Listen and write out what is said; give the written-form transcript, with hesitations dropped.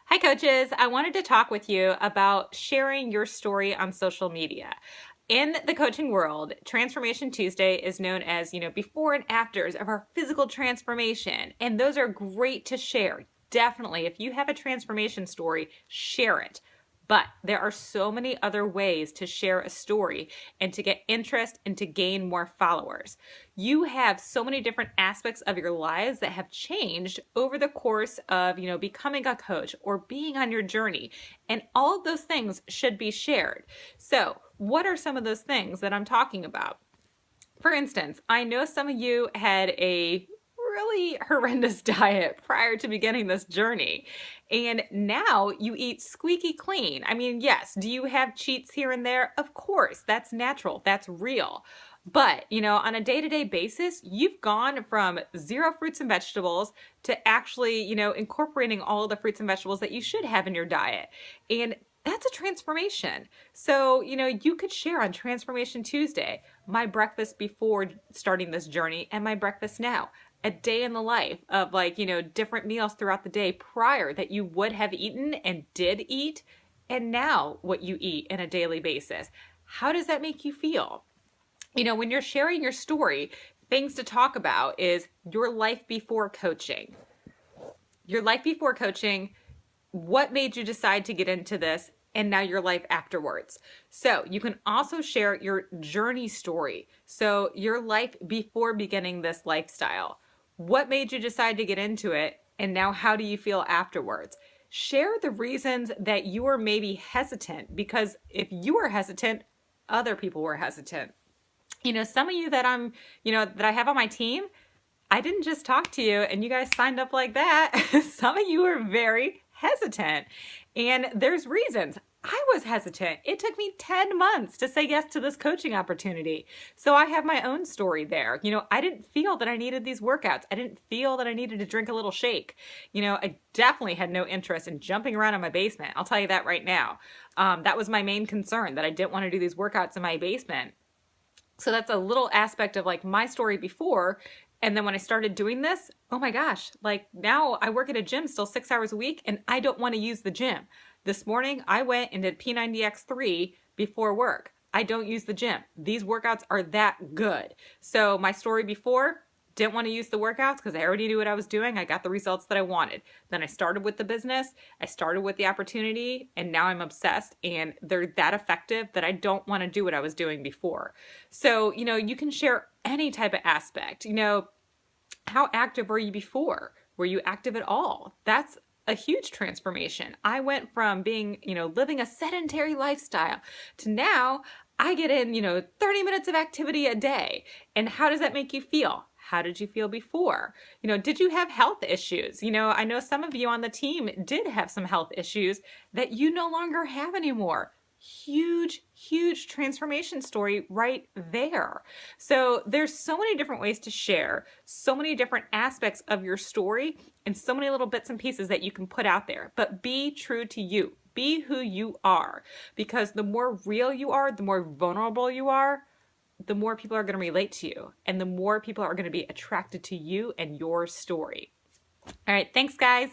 Hi, coaches. I wanted to talk with you about sharing your story on social media. In the coaching world, Transformation Tuesday is known as, before and afters of our physical transformation. And those are great to share. Definitely, if you have a transformation story, share it. But there are so many other ways to share a story and to get interest and to gain more followers. You have so many different aspects of your lives that have changed over the course of, becoming a coach or being on your journey. And all of those things should be shared. So, what are some of those things that I'm talking about? For instance, I know some of you had a really horrendous diet prior to beginning this journey. And now you eat squeaky clean. I mean, yes, do you have cheats here and there? Of course, that's natural, that's real. But, on a day-to-day basis, you've gone from zero fruits and vegetables to actually, incorporating all of the fruits and vegetables that you should have in your diet. And that's a transformation. So, you could share on Transformation Tuesday my breakfast before starting this journey and my breakfast now. A day in the life of different meals throughout the day prior that you would have eaten and did eat, and now what you eat on a daily basis. How does that make you feel? When you're sharing your story, things to talk about is your life before coaching. Your life before coaching, what made you decide to get into this, and now your life afterwards. So you can also share your journey story. So your life before beginning this lifestyle. What made you decide to get into it, and now how do you feel afterwards? Share the reasons that you were maybe hesitant, because if you were hesitant, other people were hesitant. Some of you that I have on my team, I didn't just talk to you and you guys signed up like that. Some of you were very hesitant, and there's reasons. I was hesitant. It took me 10 months to say yes to this coaching opportunity. So I have my own story there. I didn't feel that I needed these workouts. I didn't feel that I needed to drink a little shake. I definitely had no interest in jumping around in my basement. I'll tell you that right now. That was my main concern, that I didn't want to do these workouts in my basement. So that's a little aspect of my story before. And then when I started doing this, oh my gosh, now I work at a gym still 6 hours a week and I don't want to use the gym. This morning I went and did P90X3 before work. I don't use the gym. These workouts are that good. So my story before, didn't want to use the workouts because I already knew what I was doing. I got the results that I wanted. Then I started with the business, I started with the opportunity, and now I'm obsessed, and they're that effective that I don't want to do what I was doing before. So, you can share any type of aspect. How active were you before? Were you active at all? That's a huge transformation. I went from being, living a sedentary lifestyle to now I get in, 30 minutes of activity a day. And how does that make you feel? How did you feel before? Did you have health issues? I know some of you on the team did have some health issues that you no longer have anymore. Huge, huge transformation story right there. So there's so many different ways to share, so many different aspects of your story, and so many little bits and pieces that you can put out there. But be true to you. Be who you are, because the more real you are, the more vulnerable you are, the more people are going to relate to you, and the more people are going to be attracted to you and your story. All right, thanks guys.